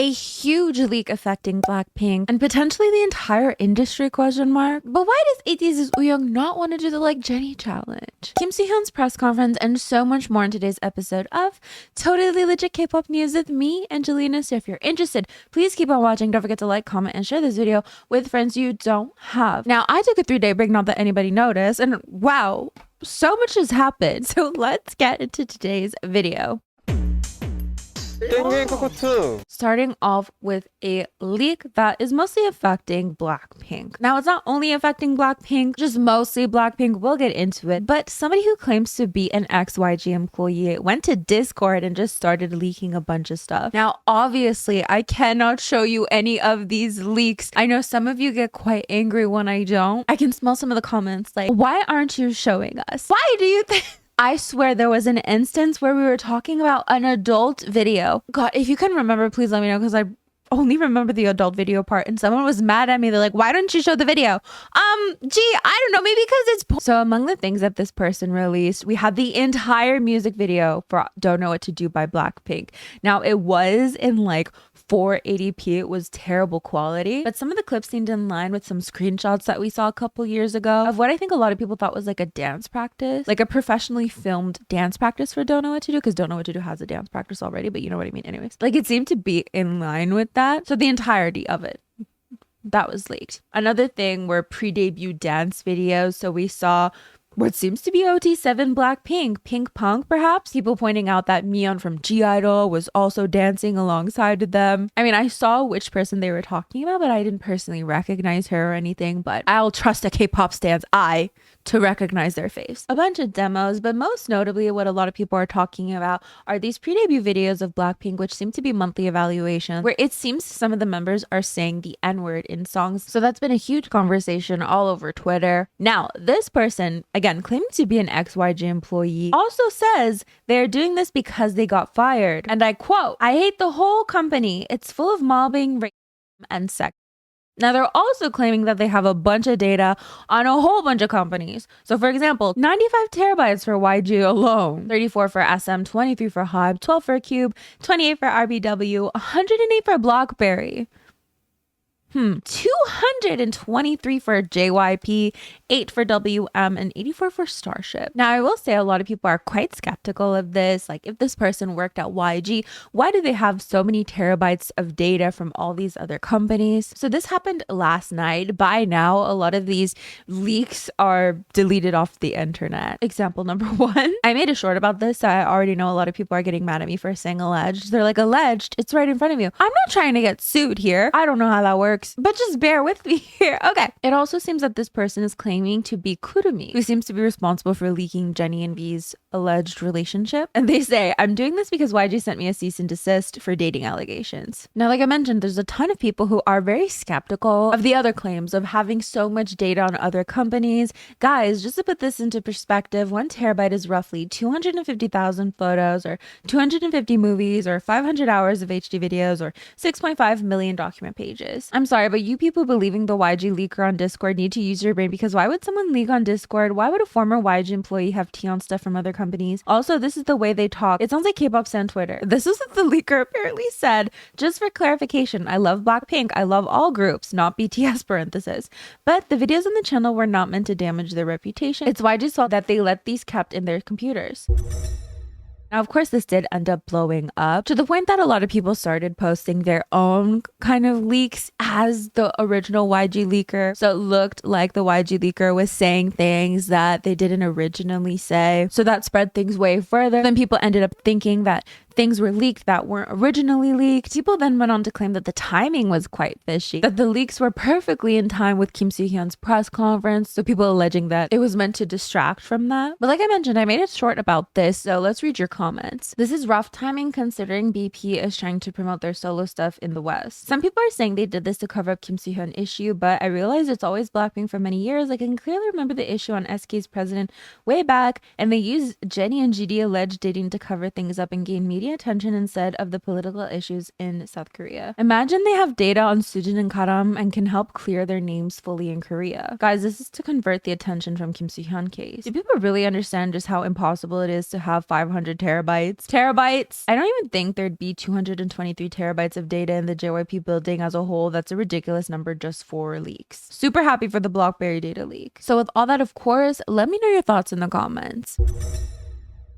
A huge leak affecting BLACKPINK and potentially the entire industry, question mark. But why does Ateez Wooyoung not want to do the Like Jennie challenge? Kim Soo Hyun's press conference and so much more in today's episode of Totally Legit K-pop News with me, Angelina. So if you're interested, please keep on watching. Don't forget to like, comment, and share this video with friends you don't have. Now, I took a 3-day break, not that anybody noticed, and wow, so much has happened. So let's get into today's video. Starting off with a leak that is mostly affecting BLACKPINK. Now, it's not only affecting BLACKPINK, just mostly BLACKPINK. We'll get into it. But somebody who claims to be an ex-YG employee went to Discord and just started leaking a bunch of stuff. Now, obviously, I cannot show you any of these leaks. I know some of you get quite angry when I don't. I can smell some of the comments like, why aren't you showing us? Why do you think? I swear there was an instance where we were talking about an adult video. God, if you can remember, please let me know, because I only remember the adult video part and someone was mad at me. They're like, why don't you show the video? Gee, I don't know, maybe because it's so among the things that this person released, we had the entire music video for Don't Know What to Do by BLACKPINK. Now, it was in like 480p. It was terrible quality, but some of the clips seemed in line with some screenshots that we saw a couple years ago of what I think a lot of people thought was like a dance practice, like a professionally filmed dance practice for Don't Know What to Do, because Don't Know What to Do has a dance practice already, but you know what I mean. Anyways, like it seemed to be in line with that. So the entirety of it, that was leaked. Another thing were pre-debut dance videos. So we saw what seems to be OT7 BLACKPINK, Pink Punk perhaps, people pointing out that Miyeon from G-Idol was also dancing alongside them. I mean, I saw which person they were talking about, but I didn't personally recognize her or anything, but I'll trust a K-pop stand's eye to recognize their face. A bunch of demos, but most notably what a lot of people are talking about are these pre-debut videos of BLACKPINK, which seem to be monthly evaluations, where it seems some of the members are saying the N-word in songs. So that's been a huge conversation all over Twitter. Now, this person, again, claiming to be an ex-YG employee, also says they're doing this because they got fired. And I quote, "I hate the whole company. It's full of mobbing, racism, and sex." Now, they're also claiming that they have a bunch of data on a whole bunch of companies. So, for example, 95 terabytes for YG alone, 34 for SM, 23 for Hybe, 12 for Cube, 28 for RBW, 108 for BlackBerry. 223 for JYP, 8 for WM, and 84 for Starship. Now, I will say a lot of people are quite skeptical of this. Like, if this person worked at YG, why do they have so many terabytes of data from all these other companies? So this happened last night. By now, a lot of these leaks are deleted off the internet. Example number 1. I made a short about this, so I already know a lot of people are getting mad at me for saying alleged. They're like, alleged? It's right in front of you. I'm not trying to get sued here. I don't know how that works, but just bear with me here. Okay. It also seems that this person is claiming to be Kurumi, who seems to be responsible for leaking Jennie and V's alleged relationship. And they say, I'm doing this because YG sent me a cease and desist for dating allegations. Now, like I mentioned, there's a ton of people who are very skeptical of the other claims of having so much data on other companies. Guys, just to put this into perspective, 1 terabyte is roughly 250,000 photos, or 250 movies, or 500 hours of HD videos, or 6.5 million document pages. I'm sorry, but you people believing the YG leaker on Discord need to use your brain, because why would someone leak on Discord? Why would a former YG employee have tea on stuff from other companies? Also, this is the way they talk. It sounds like K-pop stan Twitter. This is what the leaker apparently said. Just for clarification, I love BLACKPINK. I love all groups, not BTS parenthesis. But the videos on the channel were not meant to damage their reputation. It's YG's fault that they let these kept in their computers. Now, of course, this did end up blowing up to the point that a lot of people started posting their own kind of leaks as the original YG leaker. So it looked like the YG leaker was saying things that they didn't originally say. So that spread things way further. Then people ended up thinking that things were leaked that weren't originally leaked. People then went on to claim that the timing was quite fishy, that the leaks were perfectly in time with Kim Soo Hyun's press conference. So people alleging that it was meant to distract from that. But like I mentioned, I made it short about this, so let's read your comments. This is rough timing considering BP is trying to promote their solo stuff in the West. Some people are saying they did this to cover up Kim Soo Hyun issue, but I realized it's always BLACKPINK for many years. I can clearly remember the issue on SK's president way back, and they used Jennie and GD alleged dating to cover things up and gain media media attention instead of the political issues in South Korea. Imagine they have data on Sujin and Karam and can help clear their names fully in Korea. Guys, this is to convert the attention from Kim Soo Hyun case. Do people really understand just how impossible it is to have 500 terabytes? Terabytes? I don't even think there'd be 223 terabytes of data in the JYP building as a whole. That's a ridiculous number just for leaks. Super happy for the BlackBerry data leak. So with all that, of course, let me know your thoughts in the comments.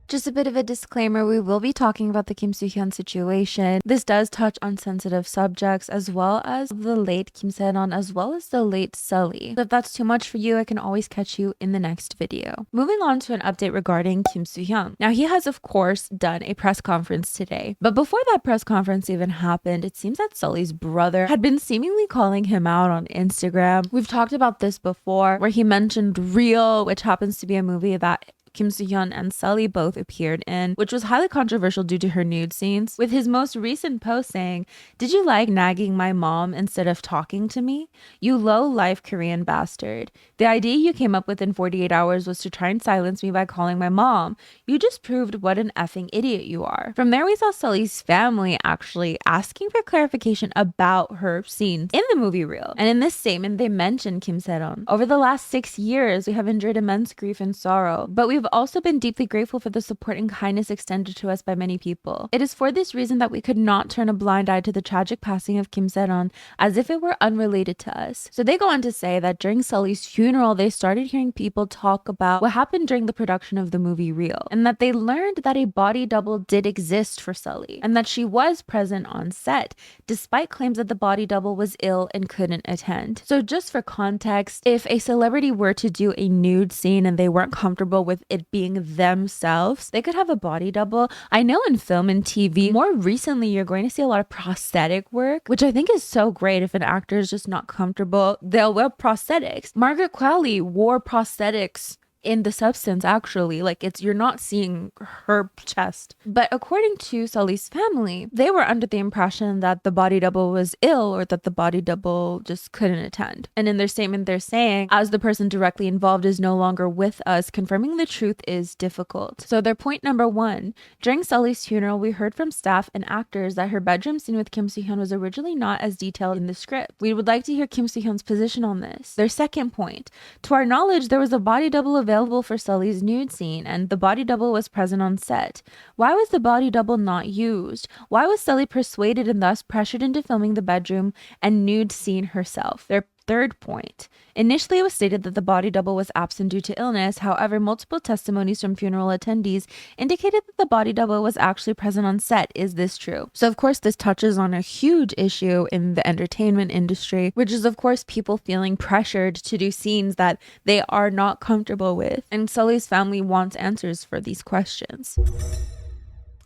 Just a bit of a disclaimer, we will be talking about the Kim Soo Hyun situation. This does touch on sensitive subjects as well as the late Kim Se-ron as well as the late Sulli. So if that's too much for you, I can always catch you in the next video. Moving on to an update regarding Kim Soo Hyun. Now he has of course done a press conference today, but before that press conference even happened, it seems that Sulli's brother had been seemingly calling him out on Instagram. We've talked about this before where he mentioned Real, which happens to be a movie that Kim Soo Hyun and Sulli both appeared in, which was highly controversial due to her nude scenes, with his most recent post saying, "Did you like nagging my mom instead of talking to me? You low-life Korean bastard. The idea you came up with in 48 hours was to try and silence me by calling my mom. You just proved what an effing idiot you are." From there, we saw Sulli's family actually asking for clarification about her scenes in the movie Real. And in this statement, they mentioned Kim Se-ron. "Over the last 6 years, we have endured immense grief and sorrow, but we've also been deeply grateful for the support and kindness extended to us by many people. It is for this reason that we could not turn a blind eye to the tragic passing of Kim Se-ron as if it were unrelated to us." So they go on to say that during Sulli's funeral, they started hearing people talk about what happened during the production of the movie Real, and that they learned that a body double did exist for Sulli, and that she was present on set, despite claims that the body double was ill and couldn't attend. So just for context, if a celebrity were to do a nude scene and they weren't comfortable with it being themselves, they could have a body double. I know in film and TV, more recently, you're going to see a lot of prosthetic work, which I think is so great. If an actor is just not comfortable, they'll wear prosthetics. Margaret Qualley wore prosthetics in The Substance, actually. Like, you're not seeing her chest. But according to Sulli's family, they were under the impression that the body double was ill or that the body double just couldn't attend. And in their statement, they're saying, "As the person directly involved is no longer with us, confirming the truth is difficult." So their point number one, during Sulli's funeral, we heard from staff and actors that her bedroom scene with Kim Soo Hyun was originally not as detailed in the script. We would like to hear Kim Soo Hyun's position on this. Their second point, to our knowledge, there was a body double available for Sulli's nude scene, and the body double was present on set. Why was the body double not used? Why was Sulli persuaded and thus pressured into filming the bedroom and nude scene herself? Their third point, initially it was stated that the body double was absent due to illness. However, multiple testimonies from funeral attendees indicated that the body double was actually present on set. Is this true? So of course this touches on a huge issue in the entertainment industry, which is of course people feeling pressured to do scenes that they are not comfortable with. And Sulli's family wants answers for these questions.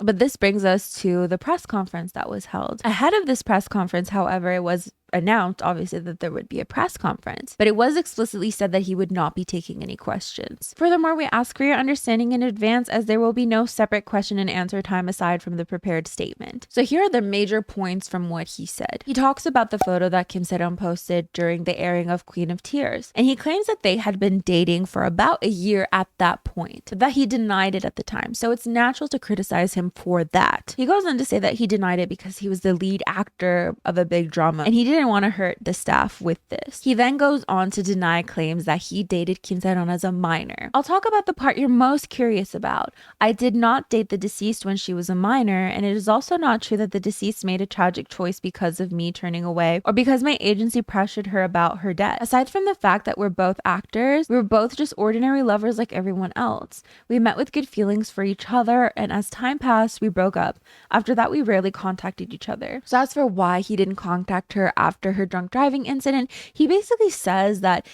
But this brings us to the press conference that was held. Ahead of this press conference, however, it was announced obviously that there would be a press conference, but it was explicitly said that he would not be taking any questions. Furthermore, we ask for your understanding in advance as there will be no separate question and answer time aside from the prepared statement. So here are the major points from what he said. He talks about the photo that Kim Se-ron posted during the airing of Queen of Tears, and he claims that they had been dating for about a year at that point, that he denied it at the time. So it's natural to criticize him for that. He goes on to say that he denied it because he was the lead actor of a big drama and he didn't want to hurt the staff with this. He then goes on to deny claims that he dated Kim Se-ron as a minor. I'll talk about the part you're most curious about. I did not date the deceased when she was a minor, and it is also not true that the deceased made a tragic choice because of me turning away or because my agency pressured her about her death. Aside from the fact that we're both actors, we were both just ordinary lovers like everyone else. We met with good feelings for each other, and as time passed, we broke up. After that, we rarely contacted each other. So as for why he didn't contact her after her drunk driving incident, he basically says that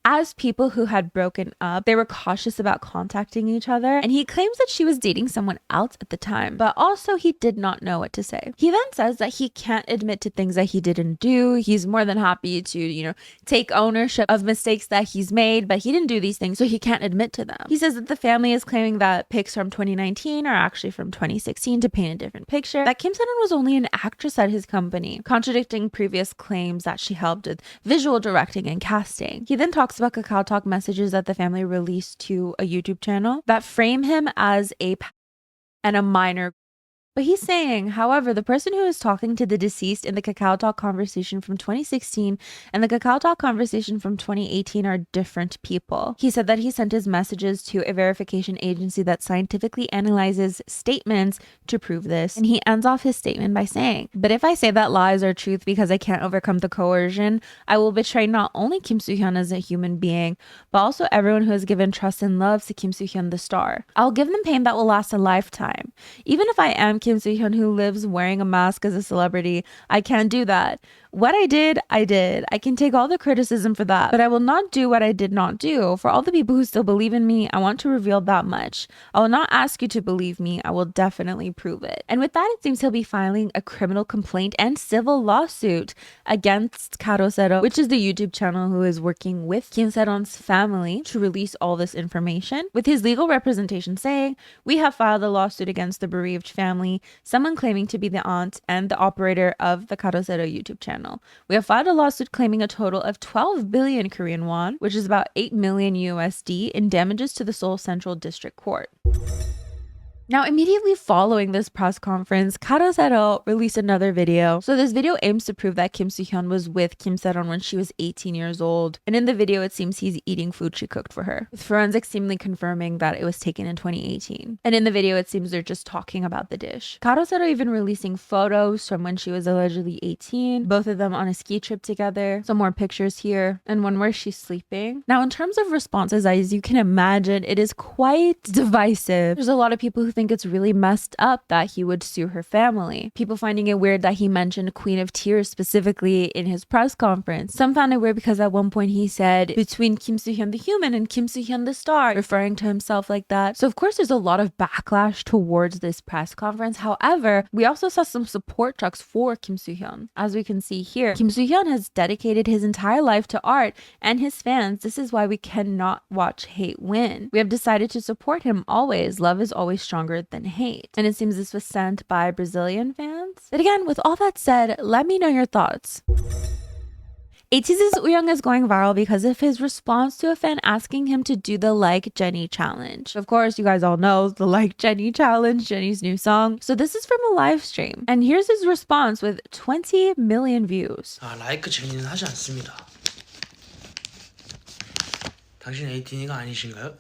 as people who had broken up, they were cautious about contacting each other, and he claims that she was dating someone else at the time, but also he did not know what to say. He then says that he can't admit to things that he didn't do. He's more than happy to, take ownership of mistakes that he's made, but he didn't do these things, so he can't admit to them. He says that the family is claiming that pics from 2019 are actually from 2016 to paint a different picture, that Kim Se-ron was only an actress at his company, contradicting previous claims that she helped with visual directing and casting. He then talks about Kakao Talk messages that the family released to a YouTube channel that frame him as a minor But he's saying, however, the person who is talking to the deceased in the Kakao Talk conversation from 2016 and the Kakao Talk conversation from 2018 are different people. He said that he sent his messages to a verification agency that scientifically analyzes statements to prove this. And he ends off his statement by saying, but if I say that lies are truth because I can't overcome the coercion, I will betray not only Kim Soo Hyun as a human being, but also everyone who has given trust and love to Kim Soo Hyun the star. I'll give them pain that will last a lifetime. Even if I am Kim Soo Hyun who lives wearing a mask as a celebrity, I can't do that. What I did, I did. I can take all the criticism for that, but I will not do what I did not do. For all the people who still believe in me, I want to reveal that much. I will not ask you to believe me. I will definitely prove it. And with that, it seems he'll be filing a criminal complaint and civil lawsuit against Karosero, which is the YouTube channel who is working with Kim Seron's family to release all this information, with his legal representation saying, we have filed a lawsuit against the bereaved family, someone claiming to be the aunt and the operator of the Karosero YouTube channel. We have filed a lawsuit claiming a total of 12 billion Korean won, which is about 8 million USD, in damages to the Seoul Central District Court. Now, immediately following this press conference, Karosero released another video. So this video aims to prove that Kim Soo Hyun was with Kim Seron when she was 18 years old. And in the video, it seems he's eating food she cooked for her, with forensics seemingly confirming that it was taken in 2018. And in the video, it seems they're just talking about the dish. Karosero even releasing photos from when she was allegedly 18, both of them on a ski trip together. Some more pictures here, and one where she's sleeping. Now, in terms of responses, as you can imagine, it is quite divisive. There's a lot of people who think it's really messed up that he would sue her family. People finding it weird that he mentioned Queen of Tears specifically in his press conference. Some found it weird because at one point he said between Kim Soo Hyun the human and Kim Soo Hyun the star, referring to himself like that. So of course there's a lot of backlash towards this press conference. However, we also saw some support talks for Kim Soo Hyun. As we can see here, Kim Soo Hyun has dedicated his entire life to art and his fans. This is why we cannot watch hate win. We have decided to support him always. Love is always stronger than hate. And it seems this was sent by Brazilian fans. But again, with all that said, let me know your thoughts. Ateez Wooyoung is going viral because of his response to a fan asking him to do the Like Jennie challenge. Of course, you guys all know the Like Jennie challenge, Jennie's new song. So this is from a live stream. And here's his response with 20 million views. 라이크 제니는 하지 않습니다. 당신 에이티니가 아니신가요?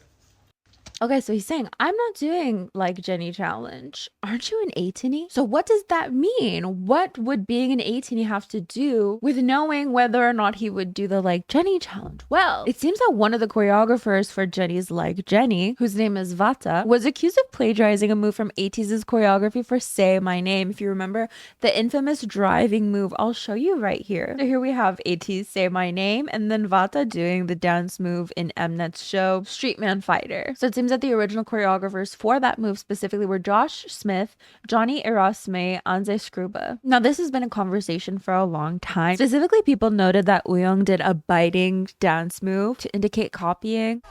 Okay, so he's saying, I'm not doing Like Jennie challenge. Aren't you an Ateez? So what does that mean? What would being an Ateez have to do with knowing whether or not he would do the Like Jennie challenge? Well, it seems that one of the choreographers for Jennie's Like Jennie, whose name is Vata, was accused of plagiarizing a move from Ateez's choreography for Say My Name. If you remember the infamous driving move, I'll show you right here. So here we have Ateez Say My Name and then Vata doing the dance move in Mnet's show Street Man Fighter. So it seems that the original choreographers for that move specifically were Josh Smith, Johnny Erasme, Anze Skruba. Now, this has been a conversation for a long time. Specifically, people noted that Wooyoung did a biting dance move to indicate copying.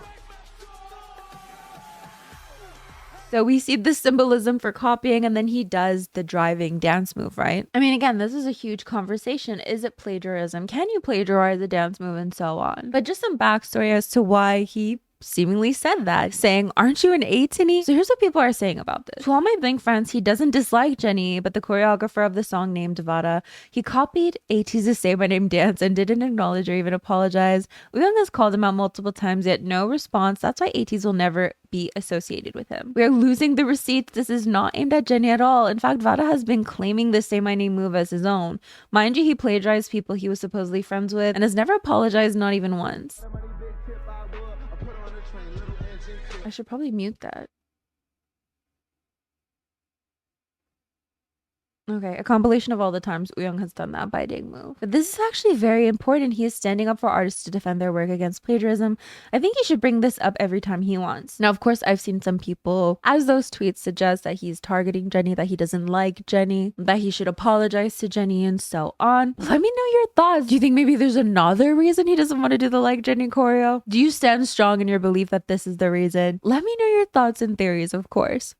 So we see the symbolism for copying, and then he does the driving dance move, right? I mean, again, this is a huge conversation. Is it plagiarism? Can you plagiarize a dance move and so on? But just some backstory as to why he seemingly said that, saying, aren't you an Ateez? So here's what people are saying about this. To all my Blink friends, he doesn't dislike Jennie, but the choreographer of the song named Vata, he copied Ateez's Say My Name dance and didn't acknowledge or even apologize. Wooyoung has called him out multiple times, yet no response. That's why Ateez will never be associated with him. We are losing the receipts. This is not aimed at Jennie at all. In fact, Vata has been claiming the Say My Name move as his own. Mind you, he plagiarized people he was supposedly friends with and has never apologized, not even once. I should probably mute that. Okay, a compilation of all the times Wooyoung has done that biting move. But this is actually very important. He is standing up for artists to defend their work against plagiarism. I think he should bring this up every time he wants. Now, of course, I've seen some people, as those tweets suggest, that he's targeting Jennie, that he doesn't like Jennie, that he should apologize to Jennie, and so on. Let me know your thoughts. Do you think maybe there's another reason he doesn't want to do the Like Jennie choreo? Do you stand strong in your belief that this is the reason? Let me know your thoughts and theories, of course.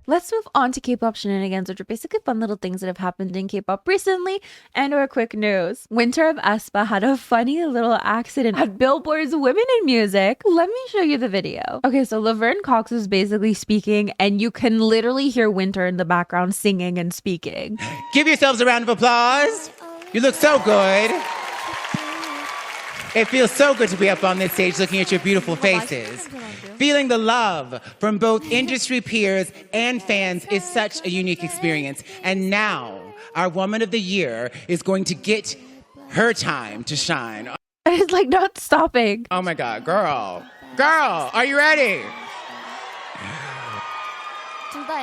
Let's move on to K-pop shenanigans, which are basically fun little things that have happened in K-pop recently, and or quick news. Winter of aespa had a funny little accident at Billboard's Women in Music. Let me show you the video. Okay, so Laverne Cox is basically speaking, and you can literally hear Winter in the background singing and speaking. Give yourselves a round of applause. You look so good. It feels so good to be up on this stage looking at your beautiful faces. Feeling the love from both industry peers and fans is such a unique experience. And now, our Woman of the Year is going to get her time to shine. It's like not stopping. Oh my God, girl. Girl, are you ready?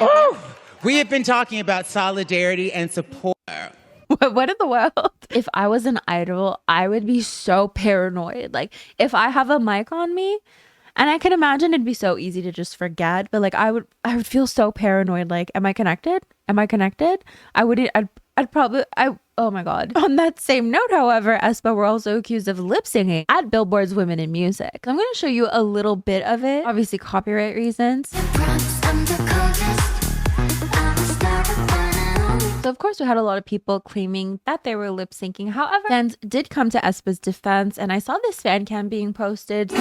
Woo! We have been talking about solidarity and support. What in the world? If I was an idol, I would be so paranoid. Like, if I have a mic on me, and I can imagine it'd be so easy to just forget, but like I would feel so paranoid. Like, am I connected? Am I connected? Oh my God. On that same note, however, aespa were also accused of lip singing at Billboard's Women in Music. I'm going to show you a little bit of it. Obviously, copyright reasons. So of course we had a lot of people claiming that they were lip syncing. However, fans did come to aespa's defense, and I saw this fan cam being posted. So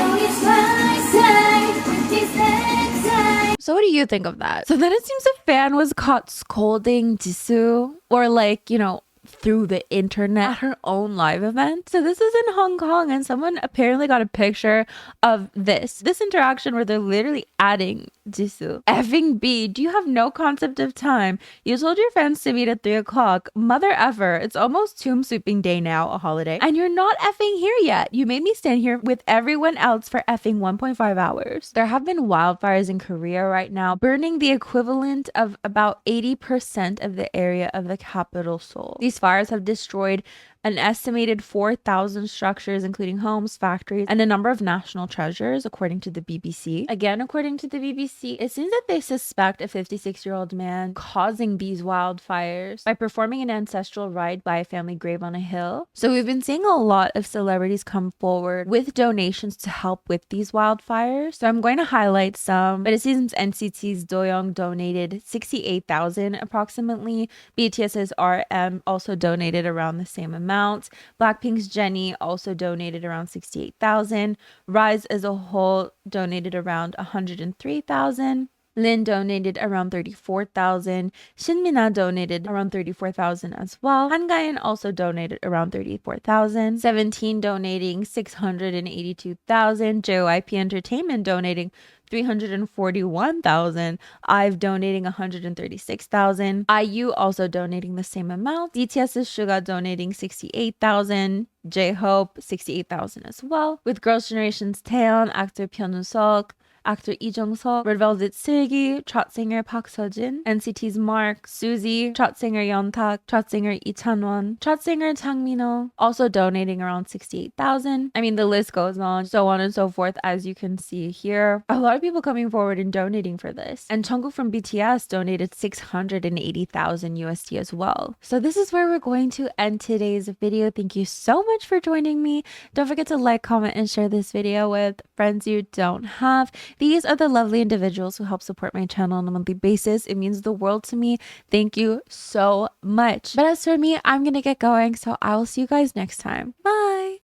what do you think of that? So then it seems a fan was caught scolding Jisoo, or like, you know, through the internet at her own live event. So this is in Hong Kong, and someone apparently got a picture of this interaction where they're literally adding Jisoo. Effing B, do you have no concept of time? You told your fans to meet at 3 o'clock. Mother effer, it's almost tomb sweeping day now, a holiday, and you're not effing here yet. You made me stand here with everyone else for effing 1.5 hours. There have been wildfires in Korea right now, burning the equivalent of about 80% of the area of the capital, Seoul. These fires have destroyed an estimated 4,000 structures, including homes, factories, and a number of national treasures, according to the BBC. Again, according to the BBC, it seems that they suspect a 56-year-old man causing these wildfires by performing an ancestral rite by a family grave on a hill. So we've been seeing a lot of celebrities come forward with donations to help with these wildfires. So I'm going to highlight some, but it seems NCT's Doyoung donated 68,000 approximately. BTS's RM also donated around the same amount. BLACKPINK's Jennie also donated around 68,000. Rise as a whole donated around 103,000. Lin donated around 34,000. Shinmina donated around 34,000 as well. Hangayan also donated around 34,000. 17 donating 682,000. JYP Entertainment donating 341,000. IVE donating 136,000. IU also donating the same amount. BTS's Suga donating 68,000. J-Hope 68,000 as well. With Girls' Generation's Taeyeon, actor Pyonseok, actor Lee Jung-seok, Red Velvet's Seulgi, trot singer Park Seo-jin, NCT's Mark, Suzy, trot singer Yeontak, trot singer Lee Chan-won, trot singer Chang Min-ho, also donating around 68,000. I mean, the list goes on, so on and so forth, as you can see here. A lot of people coming forward and donating for this. And Jungkook from BTS donated 680,000 USD as well. So this is where we're going to end today's video. Thank you so much for joining me. Don't forget to like, comment, and share this video with friends you don't have. These are the lovely individuals who help support my channel on a monthly basis. It means the world to me. Thank you so much. But as for me, I'm gonna get going, so I will see you guys next time. Bye!